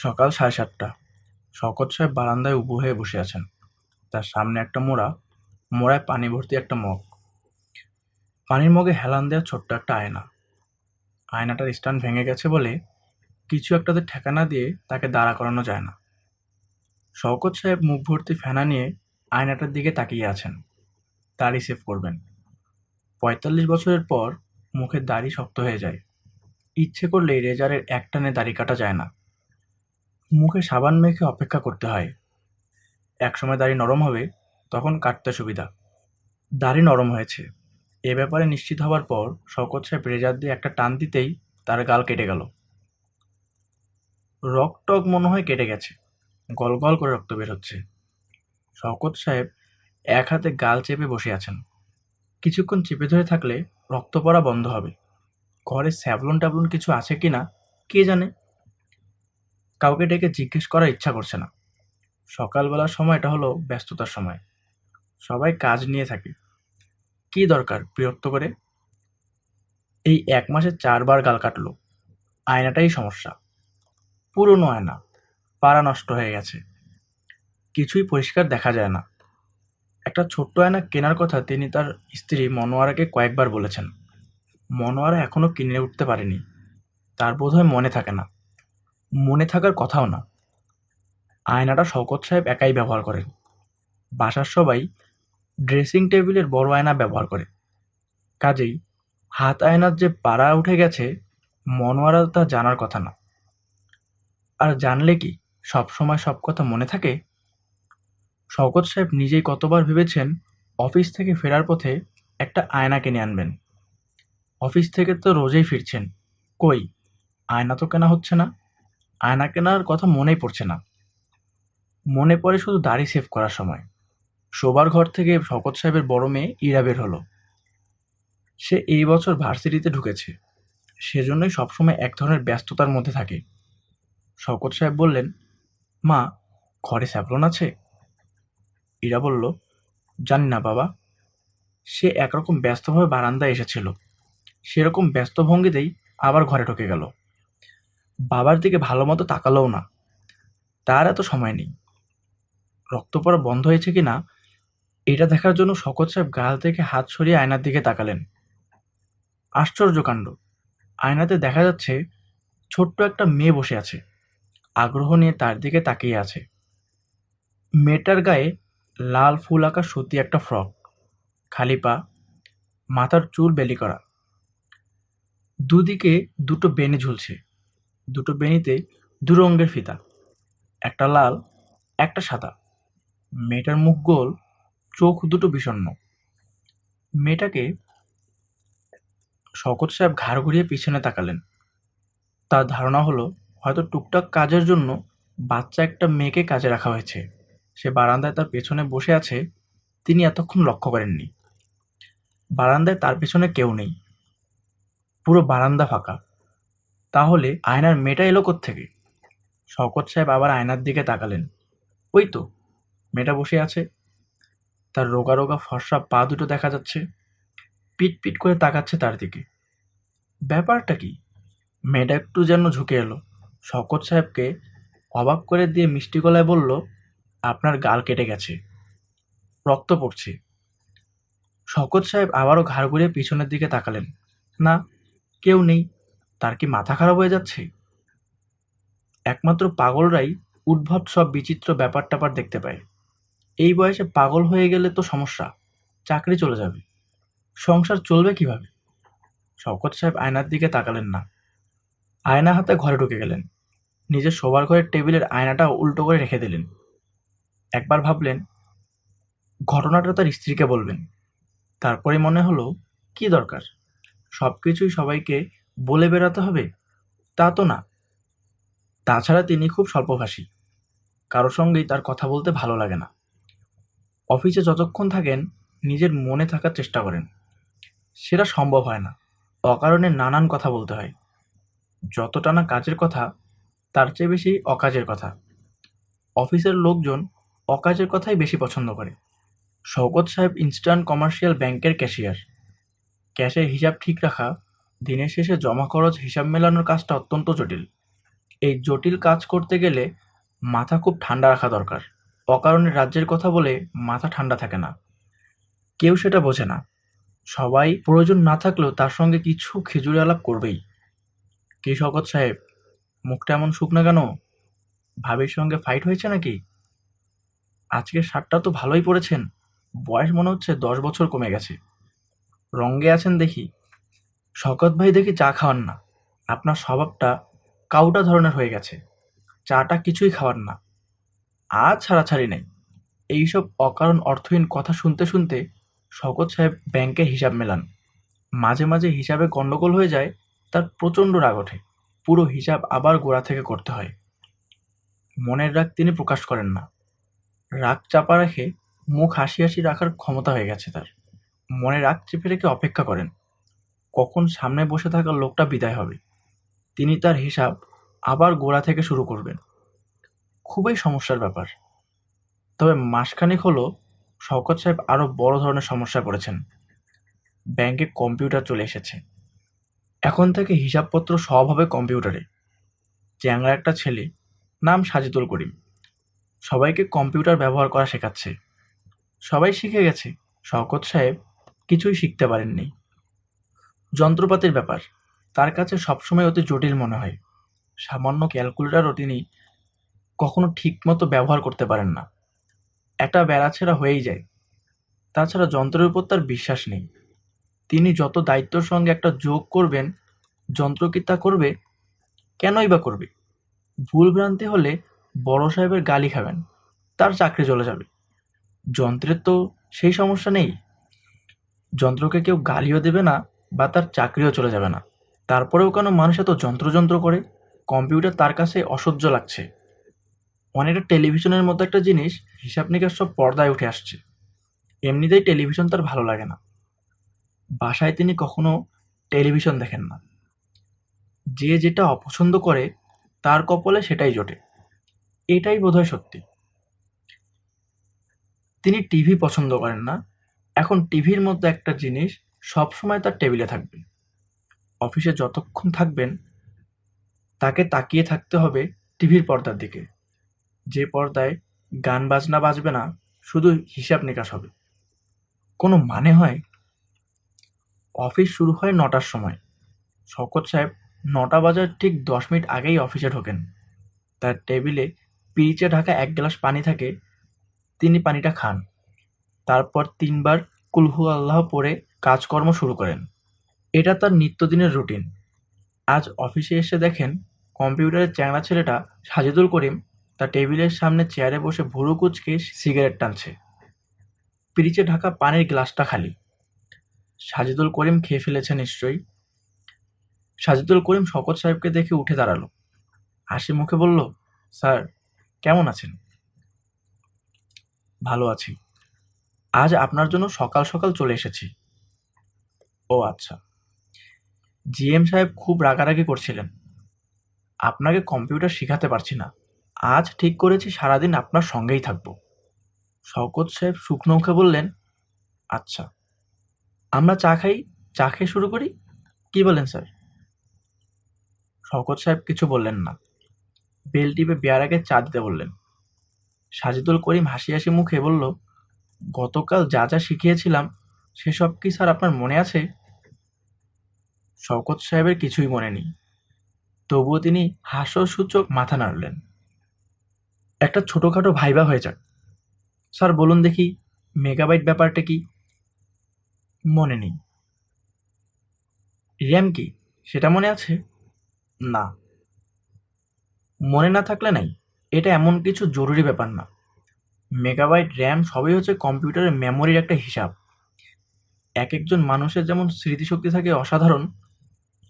সকাল 7:30। শওকত সাহেব বারান্দায় উবু হয়ে বসে আছেন। তার সামনে একটা মোড়ায় পানি ভর্তি একটা মগ। পানির মগে হেলান দেওয়া ছোট্ট একটা আয়না। আয়নাটার স্ট্যান্ড ভেঙে গেছে বলে কিছু একটাতে ঠেকানা দিয়ে তাকে দাঁড়া করানো যায় না। শওকত সাহেব মুখ ভর্তি ফেনা নিয়ে আয়নাটার দিকে তাকিয়ে আছেন। দাড়ি সেভ করবেন। ৪৫ বছরের পর মুখের দাড়ি শক্ত হয়ে যায়। ইচ্ছে করলেই রেজারের এক টানে দাড়ি কাটা যায় না। মুখে সাবান মেখে অপেক্ষা করতে হয়। একসময় দাড়ি নরম হবে, তখন কাটতে সুবিধা। দাড়ি নরম হয়েছে এ ব্যাপারে নিশ্চিত হবার পর শওকত সাহেব রেজার দিয়ে একটা টান দিতেই তার গাল কেটে গেল। রক-টক মনে হয় কেটে গেছে। গল করে রক্ত বের হচ্ছে। শওকত সাহেব এক হাতে গাল চেপে বসে আছেন। কিছুক্ষণ চেপে ধরে থাকলে রক্ত পড়া বন্ধ হবে। ঘরে স্যাভলন-ট্যাভলন কিছু আছে কিনা কে জানে। কাউকে ডেকে জিজ্ঞেস করার ইচ্ছা করছে না। সকালবেলার সময়টা হলো ব্যস্ততার সময়। সবাই কাজ নিয়ে থাকে। কি দরকার বিরক্ত করে? এই ১ মাসে ৪ বার গাল কাটল। আয়নাটাই সমস্যা। পুরনো আয়না, পাড়া নষ্ট হয়ে গেছে। কিছুই পরিষ্কার দেখা যায় না। একটা ছোট্ট আয়না কেনার কথা তিনি তার স্ত্রী মনোয়ারাকে কয়েকবার বলেছেন। মনোয়ারা এখনো কিনে উঠতে পারেনি। তার বোধহয় মনে থাকে না। মনে থাকার কথাও না। আয়নাটা শওকত সাহেব একাই ব্যবহার করেন। বাসার সবাই ড্রেসিং টেবিলের বড় আয়না ব্যবহার করে। কাজেই হাত আয়নার যে পাড়া উঠে গেছে মনোয়ারা তা জানার কথা না। আর জানলে কি সবসময় সব কথা মনে থাকে? শওকত সাহেব নিজেই কতবার ভেবেছেন অফিস থেকে ফেরার পথে একটা আয়না কিনে আনবেন। অফিস থেকে তো রোজই ফিরছেন, কই আয়না তো কেনা হচ্ছে না। আয়না কেনার কথা মনেই পড়ছে না। মনে পড়ে শুধু দাড়ি সেভ করার সময়। শোবার ঘর থেকে শওকত সাহেবের বড় মেয়ে ইরা বের হলো। সে এই বছর ভার্সিটিতে ঢুকেছে। সেজন্যই সবসময় এক ধরনের ব্যস্ততার মধ্যে থাকে। শওকত সাহেব বললেন, মা, ঘরে স্যাভলন আছে? ইরা বলল, জানি না বাবা। সে একরকম ব্যস্তভাবে বারান্দায় এসেছিল। সেরকম ব্যস্ত ভঙ্গিতেই আবার ঘরে ঢুকে গেল। বাবার দিকে ভালো মতো তাকালোও না। তার এত সময় নেই। রক্ত পড়া বন্ধ হয়েছে কিনা এটা দেখার জন্য শওকত সাহেব গাল থেকে হাত সরিয়ে আয়নার দিকে তাকালেন। আশ্চর্য কাণ্ড! আয়নাতে দেখা যাচ্ছে ছোট্ট একটা মেয়ে বসে আছে। আগ্রহ নিয়ে তার দিকে তাকিয়ে আছে। মেয়েটার গায়ে লাল ফুল আঁকা সুতি একটা ফ্রক, খালি পা, মাথার চুল বেলি করা। দুদিকে দুটো বেনি ঝুলছে। দুটো বেনিতে দু রঙের ফিতা, একটা লাল, একটা সাদা। মেয়েটার মুখ গোল, চোখ দুটো বিষণ্ণ। মেয়েটাকে শওকত সাহেব ঘাড় ঘুরিয়ে পিছনে তাকালেন। তার ধারণা হলো হয়তো টুকটাক কাজের জন্য বাচ্চা একটা মেয়েকে কাজে রাখা হয়েছে। সে বারান্দায় তার পেছনে বসে আছে। তিনি এতক্ষণ লক্ষ্য করেননি। বারান্দায় তার পেছনে কেউ নেই। পুরো বারান্দা ফাঁকা। তাহলে আয়নার মেয়েটা এলো কোত্থেকে? শওকত সাহেব আবার আয়নার দিকে তাকালেন। ওই তো মেয়েটা বসে আছে। তার রোগা রোগা ফর্সা পা দুটো দেখা যাচ্ছে। পিট পিট করে তাকাচ্ছে তার দিকে। ব্যাপারটা কি? মেয়েটা একটু যেন ঝুঁকে এলো। শওকত সাহেবকে অবাক করে দিয়ে মিষ্টি গলায় বলল, আপনার গাল কেটে গেছে, রক্ত পড়ছে। শওকত সাহেব আবারও ঘাড় ঘুরিয়ে পিছনের দিকে তাকালেন। না, কেউ নেই। তার কি মাথা খারাপ হয়ে যাচ্ছে? একমাত্র পাগলরাই উদ্ভট সব বিচিত্র ব্যাপার ট্যাপার দেখতে পায়। এই বয়সে পাগল হয়ে গেলে তো সমস্যা। চাকরি চলে যাবে। সংসার চলবে কিভাবে? শওকত সাহেব আয়নার দিকে তাকালেন না। আয়না হাতে ঘরে ঢুকে গেলেন। নিজের শোবার ঘরের টেবিলের আয়নাটা উল্টো করে রেখে দিলেন। একবার ভাবলেন ঘটনাটা তার স্ত্রীকে বলবেন। তারপরে মনে হলো, কি দরকার? সবকিছুই সবাইকে বলে বেড়াতে হবে তা তো না। তাছাড়া তিনি খুব স্বল্পভাষী। কারো সঙ্গেই তার কথা বলতে ভালো লাগে না। অফিসে যতক্ষণ থাকেন নিজের মনে থাকার চেষ্টা করেন। সেটা সম্ভব হয় না। অকারণে নানান কথা বলতে হয়। যতটা না কাজের কথা, তার চেয়ে বেশি অকাজের কথা। অফিসের লোকজন অকাজের কথাই বেশি পছন্দ করে। শওকত সাহেব ইস্টার্ন কমার্শিয়াল ব্যাংকের ক্যাশিয়ার। ক্যাশের হিসাব ঠিক রাখা, দিনের শেষে জমা খরচ হিসাব মেলানোর কাজটা অত্যন্ত জটিল। এই জটিল কাজ করতে গেলে মাথা খুব ঠান্ডা রাখা দরকার। অকারণে রাজ্যের কথা বলে মাথা ঠান্ডা থাকে না। কেউ সেটা বোঝে না। সবাই প্রয়োজন না থাকলেও তার সঙ্গে কিছু খিচুড়ি আলাপ করবেই। কি শওকত সাহেব, মুখটা এমন শুকনো কেন? ভাবির সঙ্গে ফাইট হয়েছে নাকি? আজকের শার্টটা তো ভালোই পরেছেন। বয়স মনে হচ্ছে 10 বছর কমে গেছে। রঙ্গে আছেন দেখি। শওকত ভাই দেখি চা খাওয়ান না। আপনার স্বভাবটা কাউটা ধরনের হয়ে গেছে। চাটা কিছুই খাওয়ান না। আজ ছাড়াছাড়ি নেই। এইসব অকারণ অর্থহীন কথা শুনতে শুনতে শওকত সাহেব ব্যাংকের হিসাব মেলান। মাঝে মাঝে হিসাবে গন্ডগোল হয়ে যায়, তার প্রচণ্ড রাগ ওঠে। পুরো হিসাব আবার গোড়া থেকে করতে হয়। মনের রাগ তিনি প্রকাশ করেন না। রাগ চাপা রেখে মুখ হাসি হাসি রাখার ক্ষমতা হয়ে গেছে তার। মনে রাগ চেপে রেখে অপেক্ষা করেন কখন সামনে বসে থাকা লোকটা বিদায় হবে। তিনি তার হিসাব আবার গোড়া থেকে শুরু করবেন। খুবই সমস্যার ব্যাপার। তবে মাসখানেক হলো শওকত সাহেব আরো বড় ধরনের সমস্যায় পড়েছেন। ব্যাংকে কম্পিউটার চলে এসেছে। এখন থেকে হিসাবপত্র সব হবে কম্পিউটারে। চ্যাংড়া একটা ছেলে, নাম সাজিদুল করিম, সবাইকে কম্পিউটার ব্যবহার করা শেখাচ্ছে। সবাই শিখে গেছে, শওকত সাহেব কিছুই শিখতে পারেননি। যন্ত্রপাতির ব্যাপার তার কাছে সবসময় অতি জটিল মনে হয়। সামান্য ক্যালকুলেটরও তিনি কখনো ঠিকমতো ব্যবহার করতে পারেন না। একটা বেড়াছেড়া হয়েই যায়। তাছাড়া যন্ত্রের উপর তার বিশ্বাস নেই। তিনি যত দায়িত্বর সঙ্গে একটা যোগ করবেন, যন্ত্র কি তা করবে? কেনই বা করবে? ভুলভ্রান্তি হলে বড় সাহেবের গালি খাবেন, তার চাকরি চলে যাবে। যন্ত্রের তো সেই সমস্যা নেই। যন্ত্রকে কেউ গালিও দেবে না বা তার চাকরিও চলে যাবে না। তারপরেও কেন মানুষ এত যন্ত্র যন্ত্র করে? কম্পিউটার তার কাছে অসহ্য লাগছে। অনেকটা টেলিভিশনের মতো একটা জিনিস, হিসাব নিকাশ সব পর্দায় উঠে আসছে। এমনিতেই টেলিভিশন তার ভালো লাগে না। বাসায় তিনি কখনো টেলিভিশন দেখেন না। যে যেটা অপছন্দ করে তার কপালে সেটাই জোটে। এটাই বোধহয় সত্যি। তিনি টিভি পছন্দ করেন না। এখন টিভির মধ্যে একটা জিনিস সবসময় তার টেবিলে থাকবে। অফিসে যতক্ষণ থাকবেন তাকে তাকিয়ে থাকতে হবে টিভির পর্দার দিকে। যে পর্দায় গান বাজনা বাজবে না, শুধু হিসাব নিকাশ হবে। কোনো মানে হয়? অফিস শুরু হয় 9টার সময়। শওকত সাহেব 9টা বাজার ঠিক 10 মিনিট আগেই অফিসে ঢোকেন। তার টেবিলে পিরিচে ঢাকা এক গ্লাস পানি থাকে। তিনি পানিটা খান। তারপর 3বার কুল হু আল্লাহ পড়ে কাজকর্ম শুরু করেন। এটা তার নিত্যদিনের রুটিন। আজ অফিসে এসে দেখেন কম্পিউটারের চ্যাংড়া ছেলেটা সাজিদুল করিম তার টেবিলের সামনে চেয়ারে বসে ভুরু কুঁচকে সিগারেট টানছে। পিরিচে ঢাকা পানির গ্লাসটা খালি। সাজিদুল করিম খেয়ে ফেলেছে নিশ্চয়ই। সাজিদুল করিম শওকত সাহেবকে দেখে উঠে দাঁড়ালো। হাসি মুখে বলল, স্যার, কেমন আছেন? ভালো আছি। আজ আপনার জন্য সকাল সকাল চলে এসেছি। ও আচ্ছা। জিএম সাহেব খুব রাগারাগি করছিলেন। আপনাকে কম্পিউটার শেখাতে পারছি না। আজ ঠিক করেছি সারাদিন আপনার সঙ্গেই থাকবো। শওকত সাহেব শুকনো মুখে বললেন, আচ্ছা। আমরা চা খাই, চা খেয়ে শুরু করি। কি বলেন স্যার? শওকত সাহেব কিছু বললেন না। বেল টিপে বেয়ারাকে চা দিতে বললেন। সাজিদুল করিম হাসি হাসি মুখে বলল, গতকাল যা যা শিখিয়েছিলাম সেসব কি স্যার আপনার মনে আছে? শওকত সাহেবের কিছুই মনে নেই। তবুও তিনি হাস্যসূচক মাথা নাড়লেন। একটা ছোটখাটো ভাইবা হয়ে যাক। স্যার বলুন দেখি, মেগাবাইট ব্যাপারটা কি? মনে নেই। র্যাম কি সেটা মনে আছে? না। মনে না থাকলে নাই, এটা এমন কিছু জরুরি ব্যাপার না। মেগাবাইট র্যাম সবই হচ্ছে কম্পিউটারের মেমোরির একটা হিসাব। এক একজন মানুষের যেমন স্মৃতিশক্তি থাকে অসাধারণ,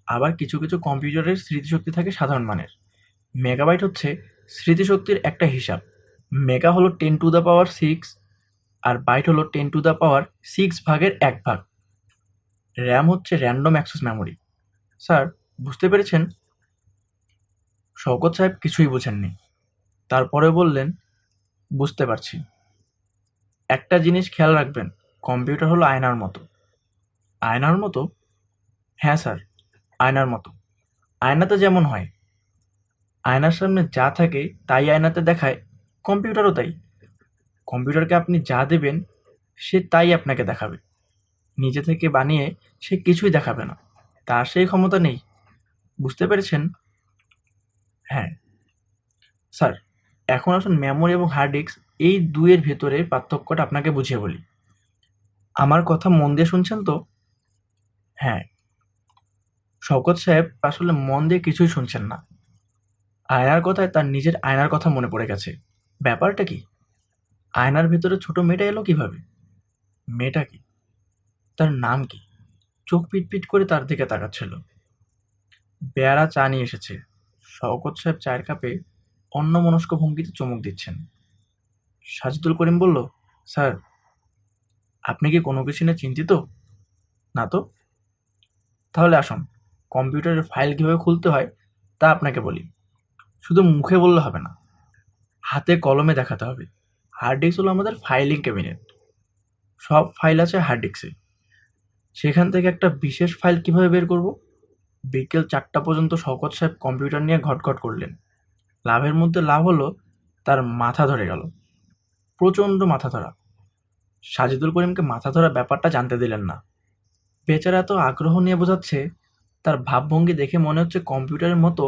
আবার কিছু কিছু কম্পিউটারের স্মৃতিশক্তি থাকে সাধারণ মানের। মেগাবাইট হচ্ছে স্মৃতিশক্তির একটা হিসাব। মেগা হলো 10⁶, আর বাইট হলো 10⁶ র্যাম হচ্ছে র্যান্ডম অ্যাক্সেস মেমোরি। স্যার, বুঝতে পেরেছেন? শওকত সাহেব কিছুই বোঝেননি। তারপরে বললেন, বুঝতে পারছি। একটা জিনিস খেয়াল রাখবেন, কম্পিউটার হলো আয়নার মতো। আয়নার মতো? হ্যাঁ স্যার, আয়নার মতো। আয়নাতে যেমন হয়। আয়নার সামনে যা থাকে তাই আয়নাতে দেখায়, কম্পিউটারও তাই। কম্পিউটারকে আপনি যা দেবেন সে তাই আপনাকে দেখাবে। নিজে থেকে বানিয়ে সে কিছুই দেখাবে না। তার সেই ক্ষমতা নেই। বুঝতে পেরেছেন? হ্যাঁ স্যার, এখন আসুন মেমোরি এবং হার্ড ডিস্ক এই দুইয়ের ভেতরের পার্থক্যটা আপনাকে বুঝিয়ে বলি। আমার কথা মন দিয়ে শুনছেন তো? হ্যাঁ, শওকত সাহেব আসলে মন দিয়ে কিছুই শুনছেন না। আয়নার কথায় তার নিজের আয়নার কথা মনে পড়ে গেছে। ব্যাপারটা কি? আয়নার ভেতরে ছোট মেয়েটা এলো কিভাবে? মেয়েটা কি? তার নাম কি? চোখ পিটপিট করে তার দিকে তাকাচ্ছিল। বেয়ারা চা নিয়ে এসেছে। শওকত সাহেব চায়ের কাপে অন্যমনস্ক ভঙ্গিতে চুমুক দিচ্ছেন। সাজিদুল করিম বলল, স্যার, আপনি কি কোনো কিছু নিয়ে চিন্তিত? না তো। তাহলে আসুন, কম্পিউটারের ফাইল কিভাবে খুলতে হয় তা আপনাকে বলি। শুধু মুখে বললে হবে না, হাতে কলমে দেখাতে হবে। হার্ড ডিস্ক হলো আমাদের ফাইলিং ক্যাবিনেট। সব ফাইল আছে হার্ড ডিস্কে। সেখান থেকে একটা বিশেষ ফাইল কিভাবে বের করব? বিকেল 4টা পর্যন্ত শওকত সাহেব কম্পিউটার নিয়ে ঘটঘট করলেন। লাভের মধ্যে লাভ হলো তার মাথা ধরে গেল। প্রচণ্ড মাথা ধরা। সাজিদুল করিমকে মাথা ধরা ব্যাপারটা জানতে দিলেন না। বেচারা এত আগ্রহ নিয়ে বোঝাচ্ছে, তার ভাবভঙ্গি দেখে মনে হচ্ছে কম্পিউটারের মতো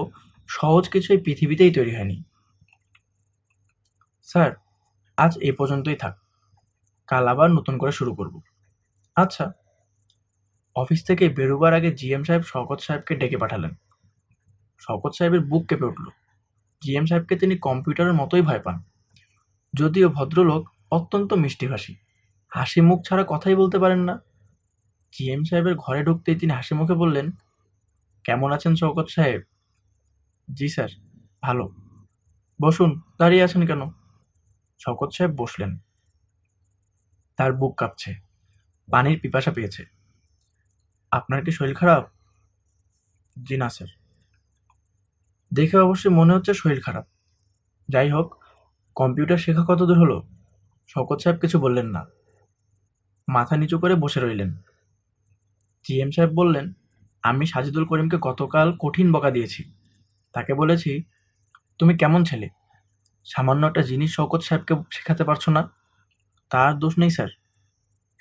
সহজ কিছু এই পৃথিবীতেই তৈরি হয়নি। স্যার, আজ এ পর্যন্তই থাক। কাল আবার নতুন করে শুরু করব। আচ্ছা। অফিস থেকে বেরোবার আগে জিএম সাহেব শওকত সাহেবকে ডেকে পাঠালেন। শওকত সাহেবের বুক কেঁপে উঠল। জিএম সাহেবকে তিনি কম্পিউটারের মতোই ভয় পান। যদিও ভদ্রলোক অত্যন্ত মিষ্টিভাষী, হাসি মুখ ছাড়া কথাই বলতে পারেন না। জিএম সাহেবের ঘরে ঢুকতেই তিনি হাসি মুখে বললেন, কেমন আছেন শওকত সাহেব? জি স্যার, ভালো। বসুন, দাঁড়িয়ে আছেন কেন? শওকত সাহেব বসলেন। তার বুক কাঁপছে, পানির পিপাসা পেয়েছে। আপনার কি শরীর খারাপ? জি না স্যার। দেখে অবশ্যই মনে হচ্ছে শরীর খারাপ। যাই হোক, কম্পিউটার শেখা কতদূর হলো? শওকত সাহেব কিছু বললেন না, মাথা নিচু করে বসে রইলেন। জিএম সাহেব বললেন, আমি সাজিদুল করিমকে গতকাল কঠিন বকা দিয়েছি। তাকে বলেছি, তুমি কেমন ছেলে, সামান্য একটা জিনিস শওকত সাহেবকে শেখাতে পারছো না? তার দোষ নেই স্যার,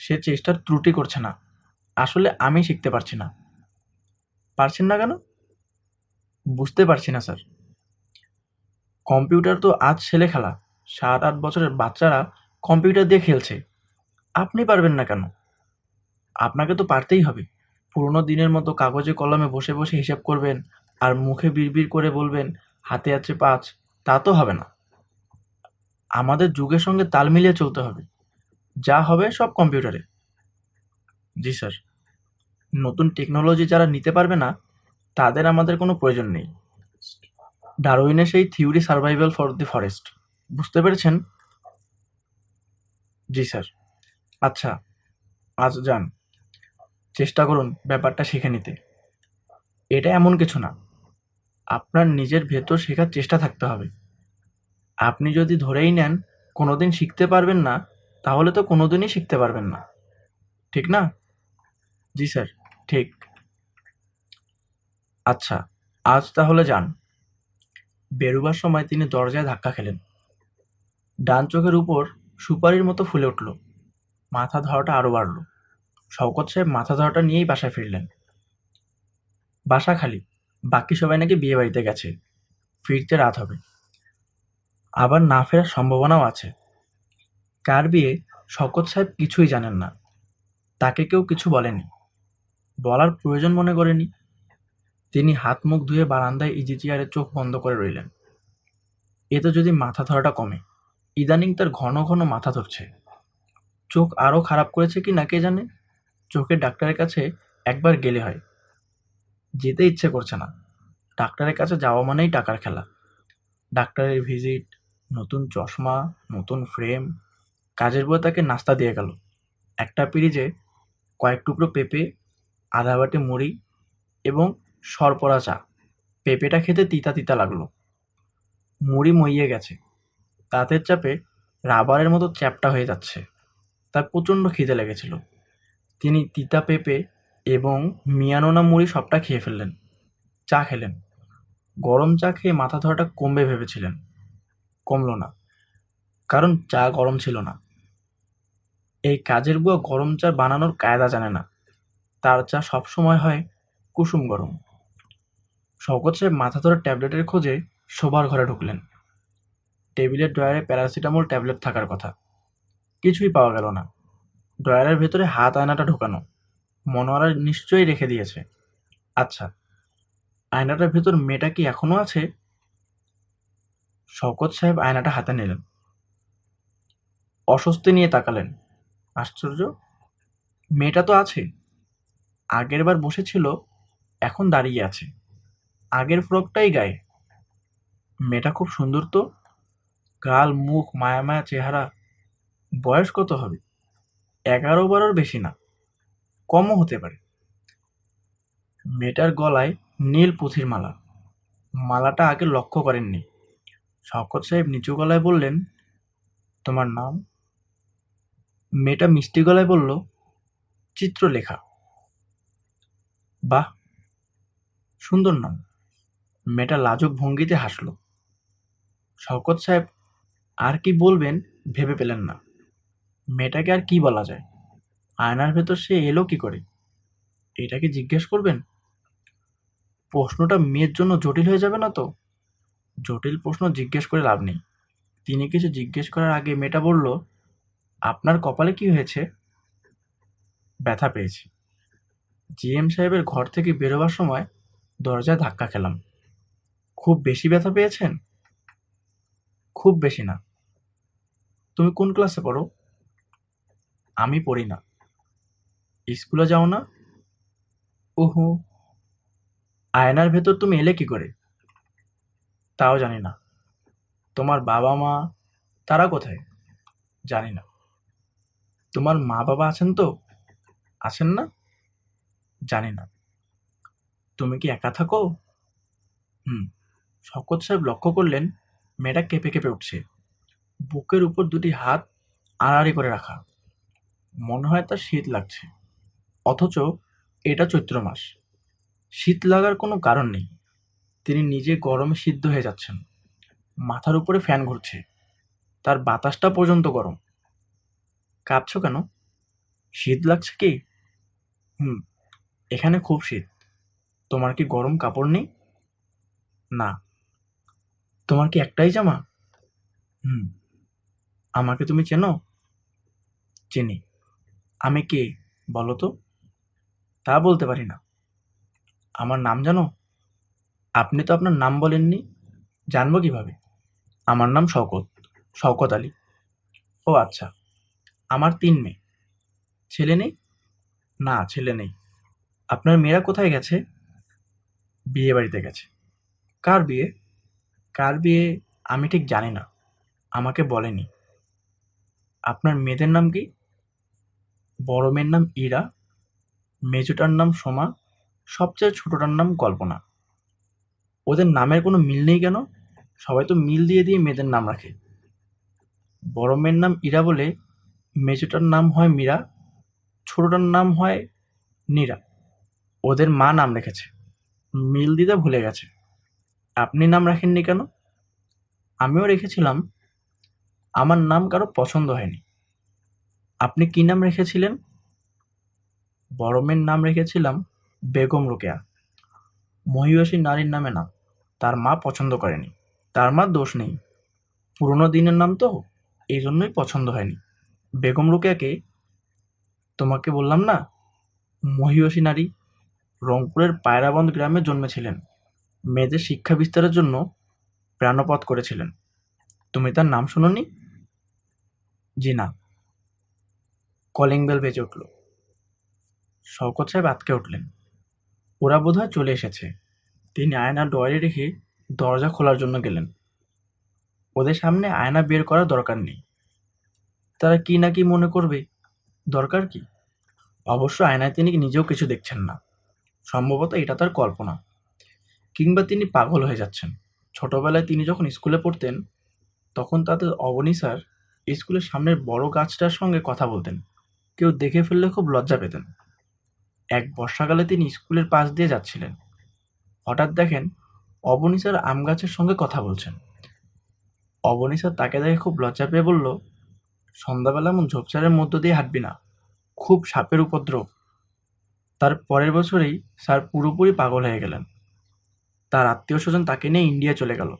সে চেষ্টার ত্রুটি করছে না। আসলে আমি শিখতে পারছি না। পারছেন না কেন? বুঝতে পারছি না স্যার। কম্পিউটার তো আজ ছেলে খেলা। 7-8 বছরের বাচ্চারা কম্পিউটার দিয়ে খেলছে। আপনি পারবেন না কেন? আপনাকে তো পারতেই হবে। পুরোনো দিনের মতো কাগজে কলমে বসে বসে হিসাব করবেন আর মুখে বিড়বিড় করে বলবেন হাতে আছে 5, তা তো হবে না। আমাদের যুগের সঙ্গে তাল মিলিয়ে চলতে হবে। যা হবে সব কম্পিউটারে। জি স্যার। নতুন টেকনোলজি যারা নিতে পারবে না তাদের আমাদের কোনো প্রয়োজন নেই। ডারউইনের সেই theory survival for the forest, বুঝতে পেরেছেন? জি স্যার। আচ্ছা, আজ যান, চেষ্টা করুন ব্যাপারটা শিখে নিতে। এটা এমন কিছু না, আপনার নিজের ভেতর শেখার চেষ্টা থাকতে হবে। আপনি যদি ধরেই নেন কোনোদিন শিখতে পারবেন না, তাহলে তো কোনোদিনই শিখতে পারবেন না, ঠিক না? জি স্যার, ঠিক। আচ্ছা, আজ তাহলে যান। বেরুবার সময় তিনি দরজায় ধাক্কা খেলেন। ডান চোখের উপর সুপারির মতো ফুলে উঠল। মাথা ধরাটা আরো বাড়ল। শওকত সাহেব মাথা ধরাটা নিয়েই বাসায় ফিরলেন। বাসা খালি, বাকি সবাই নাকি বিয়ে বাড়িতে গেছে। ফিরতে রাত হবে, আবার না ফেরার সম্ভাবনাও আছে। কার বিয়ে শওকত সাহেব কিছুই জানেন না। তাকে কেউ কিছু বলেনি, বলার প্রয়োজন মনে করেনি। তিনি হাত মুখ ধুয়ে বারান্দায় ইজি চেয়ারে চোখ বন্ধ করে রইলেন। এতে যদি মাথা ধরাটা কমে। ইদানিং তার ঘন ঘন মাথা ধরছে। চোখ আরো খারাপ করেছে কি না কে জানে। চোখের ডাক্তারের কাছে একবার গেলে হয়, যেতে ইচ্ছে করছে না। ডাক্তারের কাছে যাওয়া মানেই টাকার খেলা। ডাক্তারের ভিজিট, নতুন চশমা, নতুন ফ্রেম। কাজের বুয়া তাকে নাস্তা দিয়ে গেল। একটা পিরিজে কয়েক টুকরো পেঁপে, আধা বাটি মুড়ি এবং সরপরা চা। পেঁপেটা খেতে তিতা তিতা লাগলো। মুড়ি মইয়ে গেছে। দাঁতের চাপে রাবারের মতো চ্যাপ্টা হয়ে যাচ্ছে। তার প্রচণ্ড খিদে লেগেছিল। তিনি তিতা পেঁপে এবং মিয়ানোনা মুড়ি সবটা খেয়ে ফেললেন। চা খেলেন। গরম চা খেয়ে মাথা ধরাটা কমবে ভেবেছিলেন, কমল না, কারণ চা গরম ছিল না। এই কাজের বুয়া গরম চা বানানোর কায়দা জানে না, তার চা সবসময় হয় কুসুম গরম। শওকত সাহেব মাথা ধরা ট্যাবলেটের খোঁজে শোবার ঘরে ঢুকলেন। টেবিলের ড্রয়ারে প্যারাসিটামল ট্যাবলেট থাকার কথা, কিছুই পাওয়া গেল না। ড্রয়ারের ভেতরে হাত আয়নাটা ঢোকানো, মনোয়ারা নিশ্চয়ই রেখে দিয়েছে। আচ্ছা, আয়নাটার ভেতর মেয়েটা কি এখনো আছে? শওকত সাহেব আয়নাটা হাতে নিলেন, অস্বস্তি নিয়ে তাকালেন। আশ্চর্য, মেয়েটা তো আছে। আগের বার বসেছিল, এখন দাঁড়িয়ে আছে, আগের ফ্রকটাই গায়ে। মেয়েটা খুব সুন্দর তো, গাল, মুখ, মায়া মায়া চেহারা। বয়স কত হবে? 11-12 বেশি না, কমও হতে পারে। মেয়েটার গলায় নীল পুঁথির মালা, মালাটা আগে লক্ষ্য করেননি। শওকত সাহেব নিচু গলায় বললেন, তোমার নাম? মেয়েটা মিষ্টি গলায় বলল, চিত্রলেখা। বাহ, সুন্দর নাম। মেয়েটা লাজুক ভঙ্গিতে হাসল। শওকত সাহেব আর কি বলবেন ভেবে পেলেন না। মেয়েটাকে আর কি বলা যায়? আয়নার ভেতর সে এলো কি করে? এটা কি জিজ্ঞেস করবেন? প্রশ্নটা মেয়ের জন্য জটিল হয়ে যাবে না তো? জটিল প্রশ্ন জিজ্ঞেস করে লাভ নেই। তিনি কিছু জিজ্ঞেস করার আগে মেয়েটা বলল, আপনার কপালে কি হয়েছে? ব্যথা পেয়েছি। জিএম সাহেবের ঘর থেকে বেরোবার সময় দরজায় ধাক্কা খেলাম। খুব বেশি ব্যথা পেয়েছেন? খুব বেশি না। তুমি কোন ক্লাসে পড়ো? আমি পড়ি না। স্কুলে যাও না? ওহো। আয়নার ভেতর তুমি এলে কি করে? তাও জানি না। তোমার বাবা মা, তারা কোথায়? জানি না। তোমার মা বাবা আছেন তো? আছেন না? জানি না। তুমি কি একা থাকো? হুম। শওকত সাহেব লক্ষ্য করলেন মেয়েটা কেঁপে কেঁপে উঠছে, বুকের উপর দুটি হাত আড়াআড়ি করে রাখা। মনে হয় তার শীত লাগছে, অথচ এটা চৈত্র মাস। শীত লাগার কোনো কারণ নেই। তিনি নিজে গরমে সিদ্ধ হয়ে যাচ্ছেন। মাথার উপরে ফ্যান ঘুরছে, তার বাতাসটা পর্যন্ত গরম। কাঁপছো কেন? শীত লাগছে কি? হুম, এখানে খুব শীত। তোমার কি গরম কাপড় নেই? না। তোমার কি একটাই জামা? হুম। আমাকে তুমি চেনো? চিনি। আমি কে বলো তো? তা বলতে পারি না। আমার নাম জানো? আপনি তো আপনার নাম বলেননি, জানবো কিভাবে? আমার নাম শওকত, শওকত আলী। ও আচ্ছা। আমার 3 মেয়ে। ছেলে নেই? না, ছেলে নেই। আপনার মেয়েরা কোথায় গেছে? বিয়ে বাড়িতে গেছে। কার বিয়ে? কার বিয়ে আমি ঠিক জানি না, আমাকে বলেনি। আপনার মেয়েদের নাম কি? বড় মেয়ের নাম ইরা, মেজোটার নাম সোমা, সবচেয়ে ছোটটার নাম কল্পনা। ওদের নামের কোনো মিল নেই কেন? সবাই তো মিল দিয়ে দিয়ে মেয়েদের নাম রাখে। বড় মেয়ের নাম ইরা বলে মেজোটার নাম হয় মীরা, ছোটটার নাম হয় নীরা। ওদের মা নাম রেখেছে, মিল দিতে ভুলে গেছে। আপনি নাম রাখেননি কেন? আমিও রেখেছিলাম, আমার নাম কারো পছন্দ হয়নি। আপনি কি নাম রেখেছিলেন? বড় মেয়ের নাম রেখেছিলাম বেগম রোকেয়া, মহিয়সী নারীর নামে নাম। তার মা পছন্দ করেনি। তার মার দোষ নেই, পুরোনো দিনের নাম তো, এই জন্যই পছন্দ হয়নি। বেগম রোকেয়াকে তোমাকে বললাম না, মহিয়সী নারী, রংপুরের পায়রাবন্দ গ্রামে জন্মেছিলেন। মেয়েদের শিক্ষা বিস্তারের জন্য প্রাণপাত করেছিলেন। তুমি তার নাম শোনোনি? জি না। কলিং বেল বেজে উঠল। শওকত সাহেব আঁতকে উঠলেন। ওরা বোধহয় চলে এসেছে। তিনি আয়না ডয়ারে রেখে দরজা খোলার জন্য গেলেন। ওদের সামনে আয়না বের করার দরকার নেই, তারা কি না কি মনে করবে, দরকার কি? অবশ্য আয়নায় তিনি নিজেও কিছু দেখছেন না। সম্ভবত এটা তার কল্পনা, কিংবা তিনি পাগল হয়ে যাচ্ছেন। ছোটবেলায় তিনি যখন স্কুলে পড়তেন, তখন তাদের অবনী স্যার স্কুলের সামনের বড় গাছটার সঙ্গে কথা বলতেন। কেউ দেখে ফেললে খুব লজ্জা পেতেন। এক বর্ষাকালে তিনি স্কুলের পাশ দিয়ে যাচ্ছিলেন। হঠাৎ দেখেন অবনী স্যার আম গাছের সঙ্গে কথা বলছেন। অবনী স্যার তাকে দেখে খুব লজ্জা পেয়ে বলল, সন্ধ্যাবেলা এমন ঝোপঝাড়ের মধ্য দিয়ে হাঁটবি না, খুব সাপের উপদ্রব। তার পরের বছরেই স্যার পুরোপুরি পাগল হয়ে গেলেন। তার আত্মীয় স্বজন তাকে নিয়ে ইন্ডিয়া চলে গেল।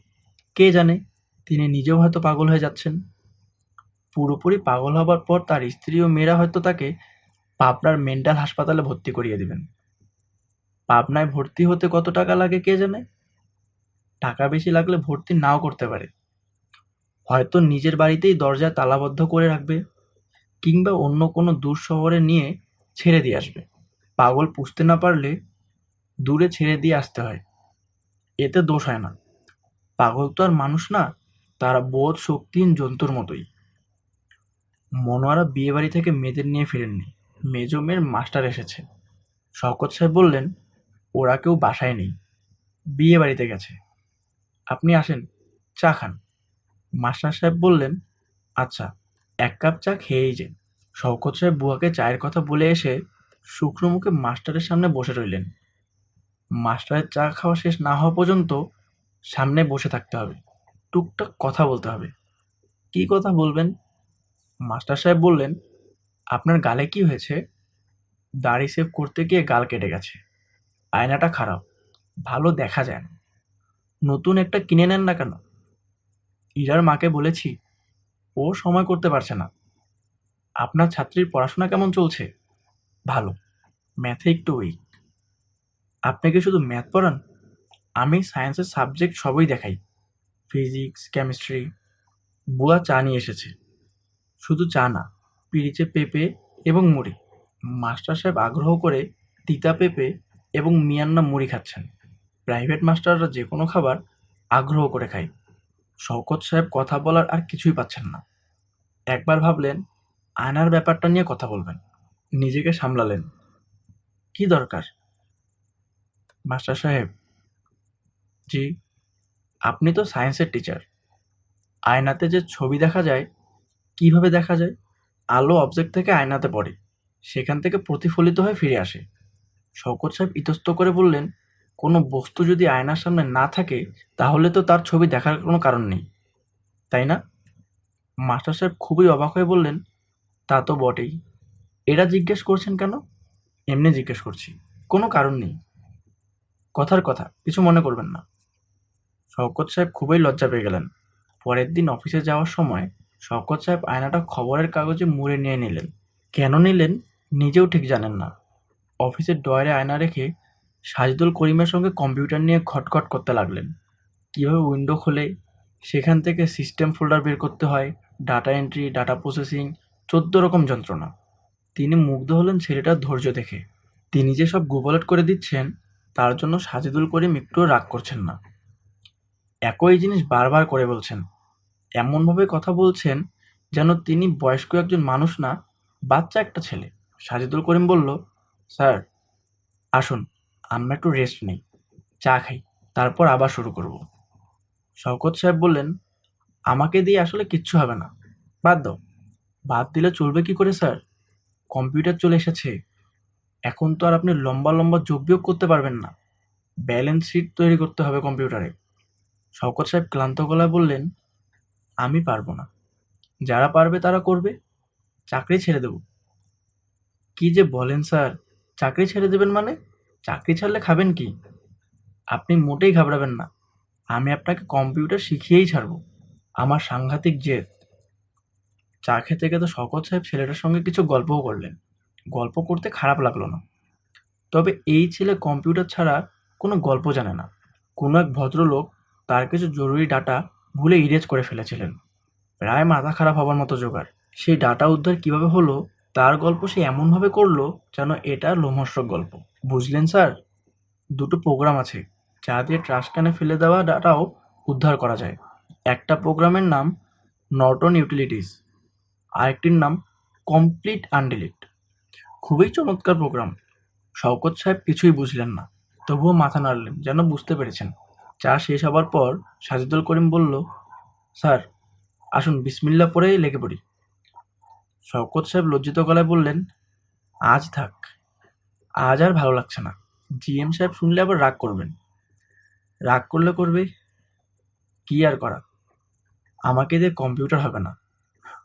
কে জানে, তিনি নিজেও হয়তো পাগল হয়ে যাচ্ছেন। পুরোপুরি পাগল হবার পর তার স্ত্রী ও মেয়েরা হয়তো তাকে পাবনার মেন্টাল হাসপাতালে ভর্তি করিয়ে দিবেন। পাবনায় ভর্তি হতে কত টাকা লাগে কে জানে। টাকা বেশি লাগলে ভর্তি নাও করতে পারে। হয়তো নিজের বাড়িতেই দরজা তালাবদ্ধ করে রাখবে, কিংবা অন্য কোনো দূর শহরে নিয়ে ছেড়ে দিয়ে আসবে। পাগল পুষতে না পারলে দূরে ছেড়ে দিয়ে আসতে হয়, এতে দোষ হয় না। পাগল তো আর মানুষ না, তারা বোধ শক্তিহীন জন্তুর মতোই। মনোয়ারা বিয়ে বাড়ি থেকে মেয়েদের নিয়ে ফিরেননি। মেজো মেয়ের মাস্টার এসেছে। শওকত সাহেব বললেন, ওরা কেউ বাসায় নেই, বিয়ে বাড়িতে গেছে। আপনি আসেন, চা খান। মাস্টার সাহেব বললেন, আচ্ছা, ১ কাপ চা খেয়েই যে। শওকত সাহেব বুয়াকে চায়ের কথা বলে এসে শুকনো মুখে মাস্টারের সামনে বসে রইলেন। মাস্টারের চা খাওয়া শেষ না হওয়া পর্যন্ত সামনে বসে থাকতে হবে, টুকটাক কথা বলতে হবে। কি কথা বলবেন? মাস্টার সাহেব বললেন, আপনার গালে কি হয়েছে? দাড়ি সেভ করতে গিয়ে গাল কেটে গেছে। আয়নাটা খারাপ, ভালো দেখা যায় না। নতুন একটা কিনে নেন না কেন? ইরার মাকে বলেছি, ও সময় করতে পারছে না। আপনার ছাত্রীর পড়াশোনা কেমন চলছে? ভালো, ম্যাথে একটু উইক। আপনি কি শুধু ম্যাথ পড়ান? আমি সায়েন্সের সাবজেক্ট সবই দেখাই, ফিজিক্স, কেমিস্ট্রি। বুয়া চা নিয়ে এসেছে। শুধু চা না, পিরিচে পেঁপে এবং মুড়ি। মাস্টার সাহেব আগ্রহ করে তিতা পেঁপে এবং মিয়ান্না মুড়ি খাচ্ছেন। প্রাইভেট মাস্টাররা যে কোনো খাবার আগ্রহ করে খায়। শওকত সাহেব কথা বলার আর কিছুই পাচ্ছেন না। একবার ভাবলেন আয়নার ব্যাপারটা নিয়ে কথা বলবেন, নিজেকে সামলালেন। কি দরকার? মাস্টার সাহেব, জি। আপনি তো সায়েন্সের টিচার। আয়নাতে যে ছবি দেখা যায়, কিভাবে দেখা যায়? আলো অবজেক্ট থেকে আয়নাতে পড়ে, সেখান থেকে প্রতিফলিত হয়ে ফিরে আসে। শওকত সাহেব ইতস্ত করে বললেন, কোনো বস্তু যদি আয়নার সামনে না থাকে, তাহলে তো তার ছবি দেখার কোনো কারণ নেই, তাই না? মাস্টার সাহেব খুবই অবাক হয়ে বললেন, তা তো বটেই। এরা জিজ্ঞেস করছেন কেন? এমনি জিজ্ঞেস করছি, কোনো কারণ নেই। কথার কথা, কিছু মনে করবেন না। শওকত সাহেব খুবই লজ্জা পেয়ে গেলেন। পরের দিন অফিসে যাওয়ার সময় শওকত সাহেব আয়নাটা খবরের কাগজে মুড়ে নিয়ে নিলেন। কেন নিলেন নিজেও ঠিক জানেন না। অফিসের ড্রয়ারে আয়না রেখে সাজিদুল করিমের সঙ্গে কম্পিউটার নিয়ে খটখট করতে লাগলেন। কীভাবে উইন্ডো খোলে, সেখান থেকে সিস্টেম ফোল্ডার বের করতে হয়, ডাটা এন্ট্রি, ডাটা প্রসেসিং, ১৪ রকম যন্ত্রণা। তিনি মুগ্ধ হলেন ছেলেটার ধৈর্য দেখে। তিনি যে সব গুবলেট করে দিচ্ছেন, তার জন্য সাজিদুল করিম একটুও রাগ করছেন না। একই জিনিস বারবার করে বলছেন, এমনভাবে কথা বলছেন যেন তিনি বয়স্ক একজন মানুষ না, বাচ্চা একটা ছেলে। সাজিদুল করিম বলল, স্যার আসুন, আমরা একটু রেস্ট নিই, চা খাই, তারপর আবার শুরু করব। শওকত সাহেব বললেন, আমাকে দিয়ে আসলে কিচ্ছু হবে না, বাদ দাও। বাদ দিলে চলবে কি করে স্যার? কম্পিউটার চলে এসেছে, এখন তো আর আপনি লম্বা লম্বা যোগ বিয়োগ করতে পারবেন না। ব্যালেন্স শিট তৈরি করতে হবে কম্পিউটারে। শওকত সাহেব ক্লান্ত গলায় বললেন, আমি পারবো না, যারা পারবে তারা করবে, চাকরি ছেড়ে দেব। কি যে বলেন স্যার, চাকরি ছেড়ে দেবেন মানে? চাকরি ছাড়লে খাবেন কি? আপনি মোটেই ঘাবড়াবেন না, আমি আপনাকে কম্পিউটার শিখিয়েই ছাড়বো। আমার সাংঘাতিক জেদ। চা খেতে খেতে শওকত সাহেব ছেলেটার সঙ্গে কিছু গল্পও করলেন। গল্প করতে খারাপ লাগলো না। তবে এই ছেলে কম্পিউটার ছাড়া কোনো গল্প জানে না। কোনো এক ভদ্রলোক তার কিছু জরুরি ডাটা ভুলে ইরেজ করে ফেলেছিলেন, প্রায় মাথা খারাপ হবার মতো জোগাড়। সেই ডাটা উদ্ধার কিভাবে হলো তার গল্প সে এমনভাবে করলো যেন এটা লোমহর্ষক গল্প। বুঝলেন স্যার, দুটো প্রোগ্রাম আছে যা দিয়ে ট্রাশ ক্যানে ফেলে দেওয়া ডাটাও উদ্ধার করা যায়। একটা প্রোগ্রামের নাম নর্টন ইউটিলিটিস, আরেকটির নাম কমপ্লিট আনডিলিট। খুবই চমৎকার প্রোগ্রাম। শওকত সাহেব কিছুই বুঝলেন না, তবুও মাথা নাড়লেন যেন বুঝতে পেরেছেন। চা শেষ হবার পর সাজিদুল করিম বলল, স্যার আসুন বিসমিল্লাহ পড়ে লেগে পড়ি। শওকত সাহেব লজ্জিত গলায় বললেন, আজ থাক, আজ আর ভালো লাগছে না। জিএম সাহেব শুনলে আবার রাগ করবেন। রাগ করলে করবে, কি আর করা। আমাকে দিয়ে কম্পিউটার হবে না।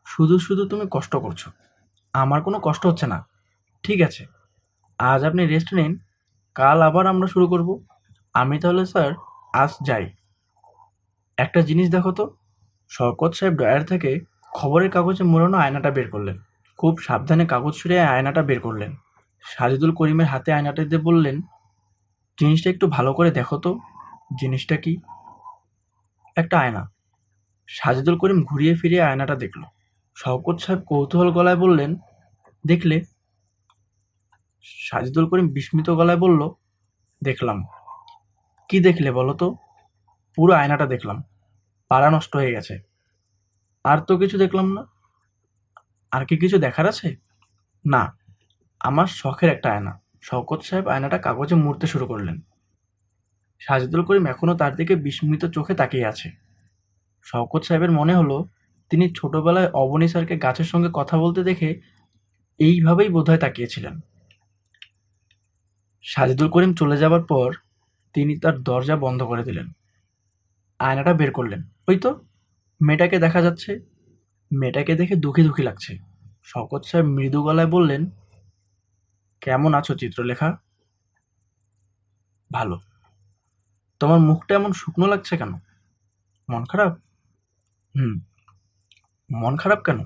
শুধু শুধু তুমি কষ্ট করছো। আমার কোনো কষ্ট হচ্ছে না। ঠিক আছে, আজ আপনি রেস্ট নিন, কাল আবার আমরা শুরু করব। আমি তাহলে স্যার আজ যাই। একটা জিনিস দেখো তো। শওকত সাহেব ড্রয়ার থেকে খবরের কাগজে মোড়ানো আয়নাটা বের করলেন। খুব সাবধানে কাগজ সরিয়ে আয়নাটা বের করলেন। সাজিদুল করিমের হাতে আয়নাটা দিয়ে বললেন, জিনিসটা একটু ভালো করে দেখো তো। জিনিসটা কি? একটা আয়না। সাজিদুল করিম ঘুরিয়ে ফিরিয়ে আয়নাটা দেখল। শওকত সাহেব কৌতূহল গলায় বললেন, দেখলে? সাজিদুল করিম বিস্মিত গলায় বলল, দেখলাম। কি দেখলে বলো তো? পুরো আয়নাটা দেখলাম। পাড়া নষ্ট হয়ে গেছে। আর তো কিছু দেখলাম না। আর কি কিছু দেখার আছে? না, আমার শখের একটা আয়না। শওকত সাহেব আয়নাটা কাগজে মুড়তে শুরু করলেন। সাজিদুল করিম এখনো তার দিকে বিস্মিত চোখে তাকিয়ে আছে। শওকত সাহেবের মনে হলো, তিনি ছোটবেলায় অবনী স্যারকে গাছের সঙ্গে কথা বলতে দেখে এইভাবেই বোধহয় তাকিয়েছিলেন। সাজিদুল করিম চলে যাবার পর তিনি তার দরজা বন্ধ করে দিলেন। আয়নাটা বের করলেন। ওই তো, মেয়েটাকে দেখা যাচ্ছে। মেয়েটাকে দেখে দুঃখী দুঃখী লাগছে। শওকত সাহেব মৃদু গলায় বললেন, কেমন আছো চিত্রলেখা? ভালো। তোমার মুখটা এমন শুকনো লাগছে কেন? মন খারাপ? হুম। মন খারাপ কেন?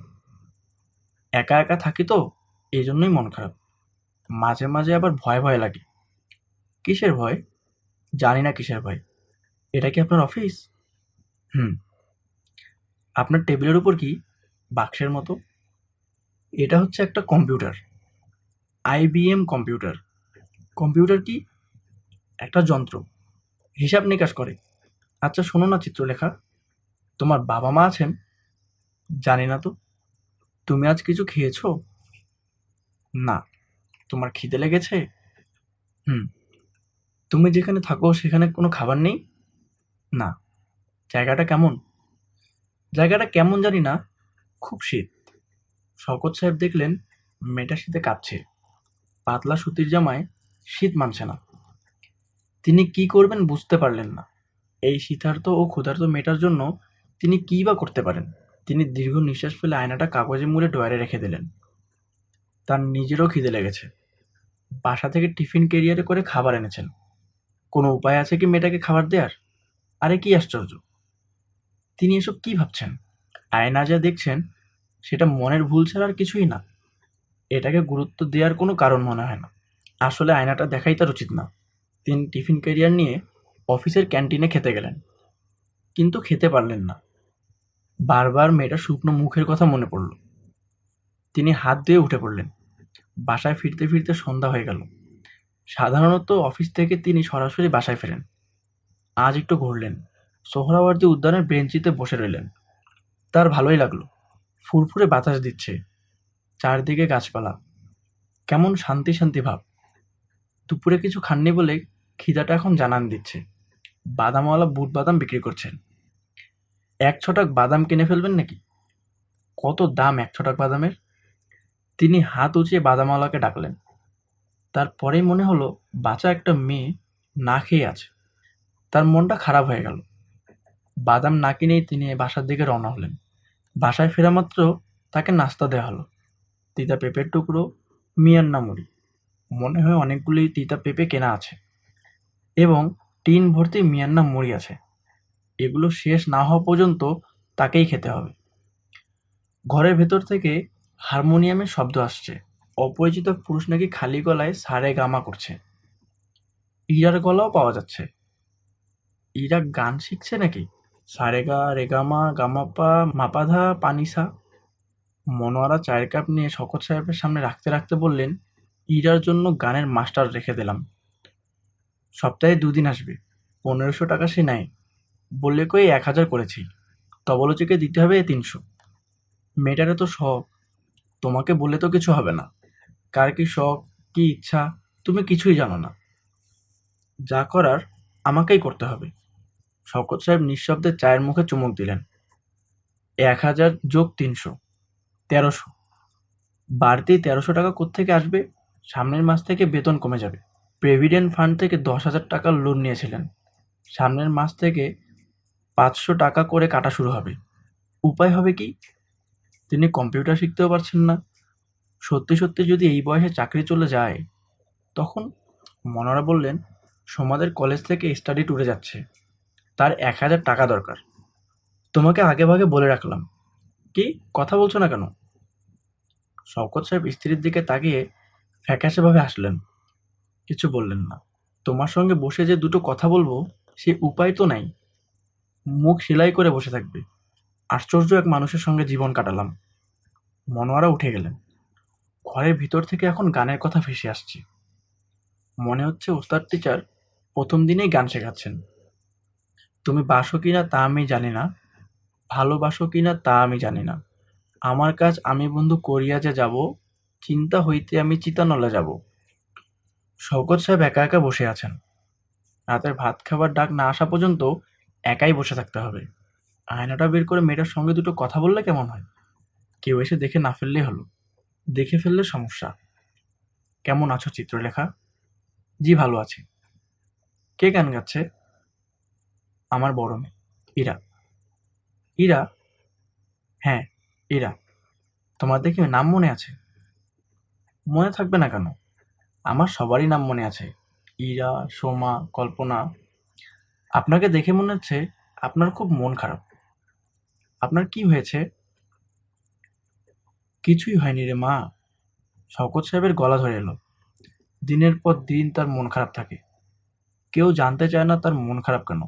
একা একা থাকি তো, এই জন্যই মন খারাপ। মাঝে মাঝে আবার ভয় ভয় লাগে। কিসের ভয়? জানি না কিসের ভয়। এটা কি আপনার অফিস? হুম। আপনার টেবিলের উপর কি? বাক্সের মতো। এটা হচ্ছে একটা কম্পিউটার। IBM computer. কম্পিউটার কি? একটা যন্ত্র। হিসাব নিকাশ করে। আচ্ছা শোনো না চিত্রলেখা, তোমার বাবা মা আছেন? জানি না তো। তুমি আজ কিছু খেয়েছো? না। তোমার খিদে লেগেছে? হুম। তুমি যেখানে থাকো সেখানে কোনো খাবার নেই? না। জায়গাটা কেমন? জায়গাটা কেমন জানি না, খুব শীত। শওকত সাহেব দেখলেন মেয়েটা শীতে কাঁপছে। পাতলা সুতির জামায় শীত মানছে না। তিনি কি করবেন বুঝতে পারলেন না। এই শীতার্ত ও ক্ষুধার্ত মেয়েটার জন্য তিনি কী বা করতে পারেন। তিনি দীর্ঘ নিঃশ্বাস ফেলে আয়নাটা কাগজে মুড়ে ড্রয়ারে রেখে দিলেন। তার নিজেরও খিদে লেগেছে। বাসা থেকে টিফিন ক্যারিয়ারে করে খাবার এনেছেন। কোনো উপায় আছে কি মেয়েটাকে খাবার দেওয়ার? আরে কি আশ্চর্য! তিনি এসব কি ভাবছেন? আয়না যা দেখছেন সেটা মনের ভুল ছাড়া আর কিছুই না। এটাকে গুরুত্ব দেওয়ার কোনো কারণ মনে হয় না। আসলে আয়নাটা দেখাই তার উচিত না। তিনি টিফিন ক্যারিয়ার নিয়ে অফিসের ক্যান্টিনে খেতে গেলেন, কিন্তু খেতে পারলেন না। বারবার মেয়েটার শুকনো মুখের কথা মনে পড়ল। তিনি হাত ধুয়ে উঠে পড়লেন। বাসায় ফিরতে ফিরতে সন্ধ্যা হয়ে গেল। সাধারণত অফিস থেকে তিনি সরাসরি বাসায় ফেরেন। আজ একটু ঘুরলেন। সোহরাওয়ার্দী উদ্যানের বেঞ্চিতে বসে রইলেন। তার ভালোই লাগলো। ফুরফুরে বাতাস দিচ্ছে, চারদিকে গাছপালা। কেমন শান্তি শান্তি ভাব। দুপুরে কিছু খাননি বলে খিদাটা এখন জানান দিচ্ছে। বাদামওয়ালা বুট বাদাম বিক্রি করছেন। এক ছটাক বাদাম কিনে ফেলবেন নাকি? কত দাম এক ছটাক বাদামের? তিনি হাত উঁচিয়ে বাদামওয়ালাকে ডাকলেন। তারপরেই মনে হলো বাচ্চা একটা মেয়ে না খেয়ে আছে। তার মনটা খারাপ হয়ে গেল। বাদাম না কিনেই তিনি বাসার দিকে রওনা হলেন। বাসায় ফেরা মাত্র তাকে নাস্তা দেওয়া হলো। তিতা পেঁপের টুকরো, মিয়ান্না মুড়ি। মনে হয় অনেকগুলি তিতা পেঁপে কেনা আছে এবং টিন ভর্তি মিয়ান্না মুড়ি আছে। এগুলো শেষ না হওয়া পর্যন্ত তাকেই খেতে হবে। ঘরের ভেতর থেকে হারমোনিয়ামের শব্দ আসছে। অপরিচিত পুরুষ নাকি খালি গলায় সারে গামা করছে। ইরার গলাও পাওয়া যাচ্ছে। ইরা গান শিখছে নাকি? সারেগা রেগামা গামাপা মাপাধা পানিসা। মনোয়ারা চায়ের কাপ নিয়ে শওকত সাহেবের সামনে রাখতে রাখতে বললেন, ইরার জন্য গানের মাস্টার রেখে দিলাম। সপ্তাহে 2 দিন আসবে। 1500 টাকা সে নেয়। বললে কই 1000 করেছি। তবলচিকে দিতে হবে 300। মেয়েটারে তো শখ। তোমাকে বললে তো কিছু হবে না। কার কি শখ, কি ইচ্ছা, তুমি কিছুই জানো না। যা করার আমাকেই করতে হবে। শওকত সাহেব নিঃশব্দে চায়ের মুখে চুমুক দিলেন। 1000 যোগ 300, 1300। বাড়তি 1300 টাকা কোত্থেকে আসবে? সামনের মাস থেকে বেতন কমে যাবে। প্রেভিডেন্ট ফান্ড থেকে 10,000 টাকার লোন নিয়েছিলেন। সামনের মাস থেকে 500 টাকা করে কাটা শুরু হবে। উপায় হবে কি? তিনি কম্পিউটার শিখতেও পারছেন না। সত্যি সত্যি যদি এই বয়সে চাকরি চলে যায় তখন? মনোয়ারা বললেন, সোমাদের কলেজ থেকে স্টাডি ট্যুরে যাচ্ছে, তার 1000 টাকা দরকার। তোমাকে আগে ভাগে বলে রাখলাম। কি কথা বলছো না কেন? শওকত সাহেব স্ত্রীর দিকে তাকিয়ে ফ্যাকাশে ভাবে হাসলেন, কিছু বললেন না। তোমার সঙ্গে বসে যে দুটো কথা বলবো সে উপায় তো নাই। মুখ সেলাই করে বসে থাকবে। আশ্চর্য এক মানুষের সঙ্গে জীবন কাটালাম। মনোয়ারা উঠে গেলেন। ঘরের ভিতর থেকে এখন গানের কথা ভেসে আসছে। মনে হচ্ছে ওস্তাদ টিচার প্রথম দিনেই গান শেখাচ্ছেন। তুমি বাসো কিনা তা আমি জানি না, ভালোবাসো কিনা তা আমি জানি না, আমার কাজ আমি বন্ধু করিয়া যে যাব, চিন্তা হইতে আমি চিতানলে যাব। শওকত সাহেব একা একা বসে আছেন। রাতের ভাত খাবার ডাক না আসা পর্যন্ত একাই বসে থাকতে হবে। আয়নাটা বের করে মেয়েটার সঙ্গে দুটো কথা বললে কেমন হয়? কেউ এসে দেখে না ফেললেই হলো। দেখে ফেললে সমস্যা। কেমন আছো চিত্রলেখা? জি ভালো আছি। কে গান গাচ্ছে? আমার বড় মেয়ে ইরা। ইরা? হ্যাঁ, ইরা। তোমার দেখে নাম মনে আছে? মনে থাকবে না কেন? আমার সবারই নাম মনে আছে। ইরা, সোমা, কল্পনা। আপনাকে দেখে মনে হচ্ছে আপনার খুব মন খারাপ। আপনার কি হয়েছে? কিছুই হয়নি রে মা। শওকত সাহেবের গলা ধরে এলো। দিনের পর দিন তার মন খারাপ থাকে। কেউ জানতে চায় না তার মন খারাপ কেন।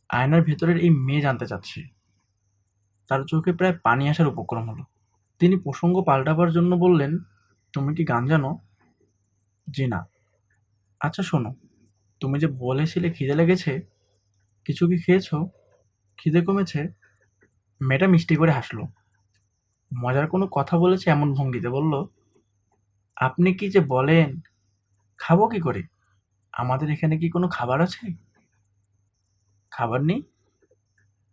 আয়নার ভেতরের এই মেয়ে জানতে চাচ্ছে। তার চোখে প্রায় পানি আসার উপক্রম হলো। তিনি প্রসঙ্গ পাল্টাবার জন্য বললেন, তুমি কি গান জানো? জি না। আচ্ছা শোনো, তুমি যে বলেছিলে খিদে লেগেছে, কিছু কি খেয়েছো? খিদে কমেছে? মেয়েটা মিষ্টি করে হাসলো। মজার কোনো কথা বলেছে এমন ভঙ্গিতে বলল, আপনি কি যে বলেন, খাবো কি করে? আমাদের এখানে কি কোনো খাবার আছে? খাবার নেই?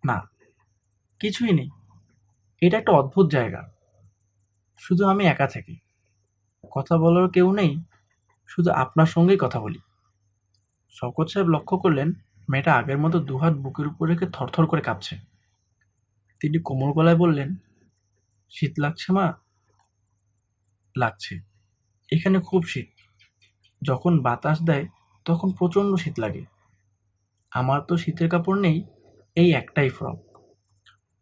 না, কিছুই নেই। এটা একটা অদ্ভুত জায়গা। শুধু আমি একা থাকি। কথা বলার কেউ নেই, শুধু আপনার সঙ্গেই কথা বলি। শওকত সাহেব লক্ষ্য করলেন মেয়েটা আগের মতো দুহাত বুকের উপর রেখে থরথর করে কাঁপছে। তিনি কোমল গলায় বললেন, শীত লাগছে মা? লাগছে। এখানে খুব শীত। যখন বাতাস দেয় তখন প্রচণ্ড শীত লাগে। আমার তো শীতের কাপড় নেই, এই একটাই ফ্রক।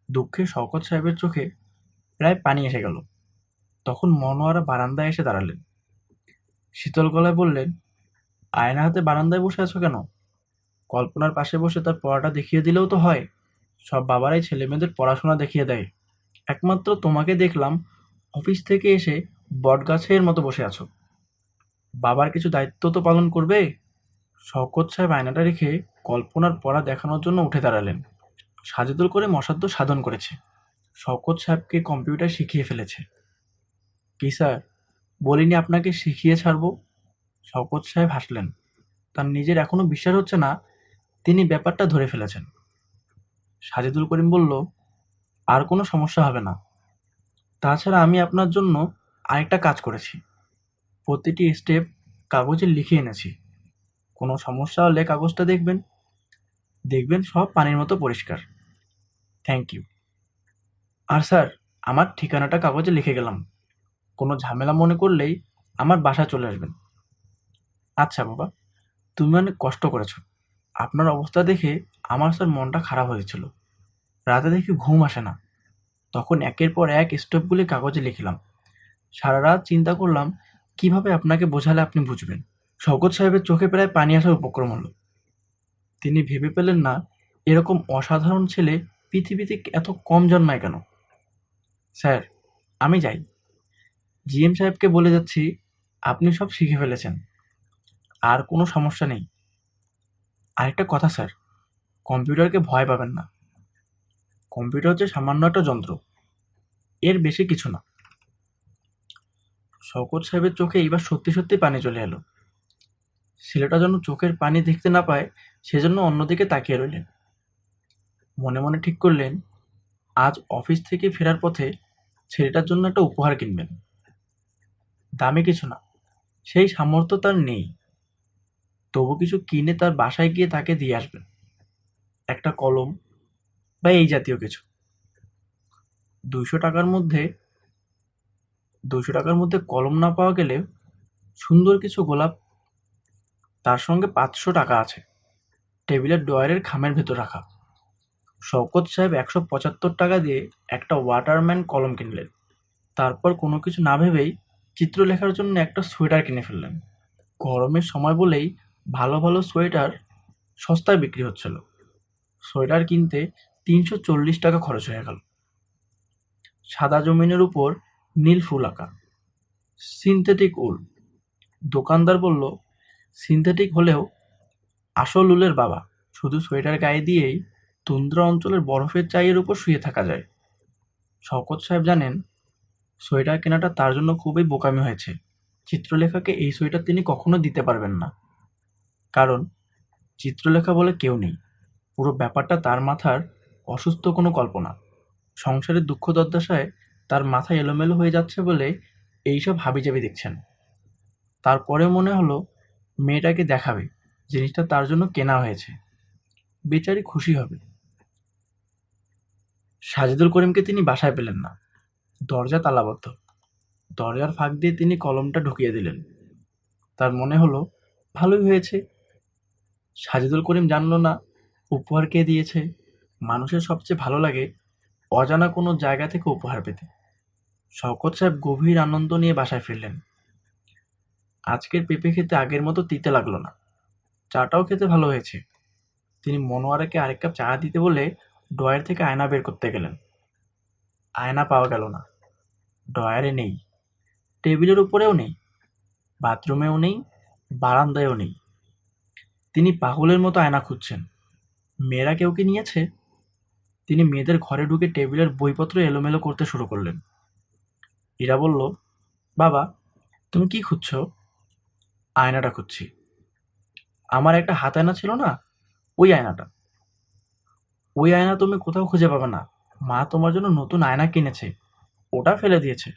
দুঃখে শওকত সাহেবের চোখে প্রায় পানি এসে গেল। তখন মনোয়ারা বারান্দায় এসে দাঁড়ালেন। শীতল গলায় বললেন, আয়না হাতে বারান্দায় বসে আছো কেন? কল্পনার পাশে বসে তার পড়াটা দেখিয়ে দিলেও তো হয়। সব বাবারাই ছেলেমেয়েদের পড়াশোনা দেখিয়ে দেয়। একমাত্র তোমাকে দেখলাম অফিস থেকে এসে বটগাছের মতো বসে আছো। বাবার কিছু দায়িত্ব তো পালন করবে। শওকত সাহেব আয়নাটা রেখে কল্পনার পড়া দেখানোর জন্য উঠে দাঁড়ালেন। সাজুদুল করে মসাদ্দ সাধন করেছে। শওকত সাহেবকে কম্পিউটার শিখিয়ে ফেলেছে। কি স্যার, বলিনি আপনাকে শিখিয়ে ছাড়বো? শওকত সাহেব হাসলেন। তার নিজের এখনো বিশ্বাস হচ্ছে না তিনি ব্যাপারটা ধরে ফেলেছেন। সাজেদুল করিম বলল, আর কোনো সমস্যা হবে না। তাছাড়া আমি আপনার জন্য আরেকটা কাজ করেছি। প্রতিটি স্টেপ কাগজে লিখে এনেছি। কোনো সমস্যা হলে কাগজটা দেখবেন। দেখবেন সব পানির মতো পরিষ্কার। Thank you. আর স্যার, আমার ঠিকানাটা কাগজে লিখে গেলাম। কোনো ঝামেলা মনে করলেই আমার বাসায় চলে আসবেন। আচ্ছা বাবা, তুমি অনেক কষ্ট করেছো। আপনার অবস্থা দেখে আমার স্যার মনটা খারাপ হয়েছিল। রাতে দেখি ঘুম আসে না। তখন একের পর এক স্টেপগুলি কাগজে লিখলাম। সারা রাত চিন্তা করলাম কিভাবে আপনাকে বোঝালে আপনি বুঝবেন। শওকত সাহেবের চোখে প্রায় পানি আসার উপক্রম হলো। তিনি ভেবে পেলেন না এরকম অসাধারণ ছেলে পৃথিবীতে এত কম জন্মায় কেন। স্যার, আমি যাই। জিএম সাহেবকে বলে যাচ্ছি আপনি সব শিখে ফেলেছেন, আর কোনো সমস্যা নেই। আরেকটা কথা স্যার, কম্পিউটারকে ভয় পাবেন না। কম্পিউটার হচ্ছে সামান্য একটা যন্ত্র, এর বেশি কিছু না। শওকত সাহেবের চোখে এইবার সত্যি সত্যি পানি চলে এলো। ছেলেটা যেন চোখের পানি দেখতে না পায় সেজন্য অন্যদিকে তাকিয়ে রইলেন। মনে মনে ঠিক করলেন আজ অফিস থেকে ফেরার পথে ছেলেটার জন্য একটা উপহার কিনবেন। দামি কিছু না, সেই সামর্থ্য তার নেই, তবু কিছু কিনে তার বাসায় গিয়ে তাকে দিয়ে আসবেন। একটা কলম বা এই জাতীয় কিছু। 200 টাকার মধ্যে 200 টাকার মধ্যে কলম না পাওয়া গেলে সুন্দর কিছু গোলাপ, তার সঙ্গে 500 টাকা আছে টেবিলের ড্রয়ারের খামের ভেতর রাখা। শওকত সাহেব 175 টাকা দিয়ে একটা ওয়াটারম্যান কলম কিনলেন। তারপর কোনো কিছু না ভেবেই চিত্রলেখার জন্য একটা সোয়েটার কিনে ফেললেন। গরমের সময় বলেই ভালো ভালো সোয়েটার সস্তায় বিক্রি হচ্ছিল। সোয়েটার কিনতে 340 টাকা খরচ হয়ে গেল। সাদা জমিনের উপর নীল ফুল আঁকা, সিনথেটিক উল। দোকানদার বলল, সিনথেটিক হলেও আসল উলের বাবা। শুধু সোয়েটার গায়ে দিয়েই তুন্দ্রা অঞ্চলের বরফের চাইয়ের উপর শুয়ে থাকা যায়। শওকত সাহেব জানেন, সোয়েটার কেনাটা তার জন্য খুবই বোকামি হয়েছে। চিত্রলেখাকে এই সোয়েটার তিনি কখনো দিতে পারবেন না, কারণ চিত্রলেখা বলে কেউ নেই। পুরো ব্যাপারটা তার মাথার অসুস্থ কোনো কল্পনা। সংসারের দুঃখ দুর্দশায় তার মাথা এলোমেলো হয়ে যাচ্ছে বলে এইসব হাবিজাবি দেখছেন। তারপরেও মনে হলো মেয়েটাকে দেখাবে জিনিসটা তার জন্য কেনা হয়েছে, বেচারি খুশি হবে। সাজিদুল করিমকে তিনি বাসায় পেলেন না। দরজা তালাবদ্ধ। দরজার ফাঁক দিয়ে তিনি কলমটা ঢুকিয়ে দিলেন। তার মনে হলো ভালোই হয়েছে। সাজিদুল করিম জানল না উপহার কে দিয়েছে। মানুষের সবচেয়ে ভালো লাগে অজানা কোনো জায়গা থেকে উপহার পেতে। শওকত সাহেব গভীর আনন্দ নিয়ে বাসায় ফিরলেন। আজকের পেঁপে খেতে আগের মতো তিতে লাগলো না। চাটাও খেতে ভালো হয়েছে। তিনি মনোয়ারাকে আরেক কাপ চা দিতে বলে ড্রয়ার থেকে আয়না বের করতে গেলেন। আয়না পাওয়া গেল না। ড্রয়ারে নেই, টেবিলের উপরেও নেই, বাথরুমেও নেই, বারান্দায়ও নেই। তিনি পাগলের মতো আয়না খুঁজছেন। মেয়েরা কেউ কি নিয়েছে? তিনি মেয়েদের ঘরে ঢুকে টেবিলের বইপত্র এলোমেলো করতে শুরু করলেন। ইরা বলল, বাবা তুমি কি খুঁজছো? আয়নাটা খুঁজছি। আমার একটা হাত আয়না ছিল না, ওই আয়নাটা। ওই আয়না তুমি কোথাও খুঁজে পাবে না। মা তোমার জন্য নতুন আয়না কিনেছে, ওটা ফেলে দিয়েছে।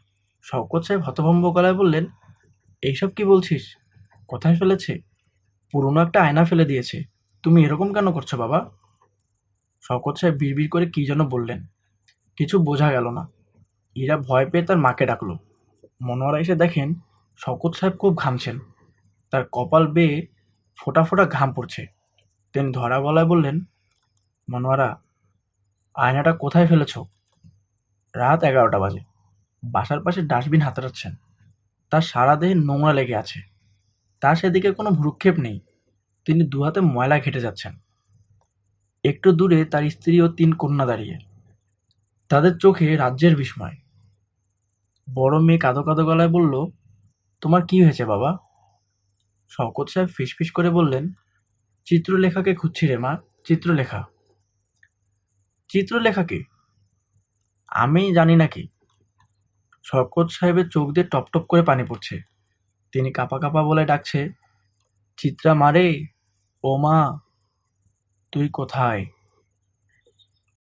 শওকত সাহেব হতভম্ব গলায় বললেন, এইসব কি বলছিস? কোথায় ফেলেছে? পুরনো একটা আয়না ফেলে দিয়েছে। তুমি এরকম কেন করছো বাবা? শওকত সাহেব বিড়বিড় করে কি যেন বললেন। কিছু বোঝা গেল না। ইরা ভয় পেয়ে তার মাকে ডাকলো। মনোয়ারা এসে দেখেন শওকত সাহেব খুব ঘামছেন। তার কপাল বেয়ে ফোঁটা ফোঁটা ঘাম পড়ছে। তিনি ধরা গলায় বললেন, মনোয়ারা, আয়নাটা কোথায় ফেলেছ? রাত 11টা বাজে। বাসার পাশে ডাস্টবিন হাতড়াচ্ছেন। তার সারা দেহে নোংরা লেগে আছে। তার সেদিকে কোনো ভ্রুক্ষেপ নেই। তিনি দুহাতে ময়লা ঘেঁটে যাচ্ছেন। একটু দূরে তার স্ত্রী ও 3 কন্যা দাঁড়িয়ে। তাদের চোখে রাজ্যের বিস্ময়। বড় মেয়ে কাঁদো কাঁদো গলায় বলল, তোমার কি হয়েছে বাবা? শওকত সাহেব ফিসফিস করে বললেন, চিত্রলেখাকে খুঁজছি রে মা, চিত্রলেখা। চিত্রলেখাকে? আমি জানি নাকি? শওকত সাহেবের চোখ দিয়ে টপ টপ করে পানি পড়ছে। তিনি কাঁপা কাঁপা বলে ডাকছে, চিত্রা মারে, ও মা, তুই কোথায়?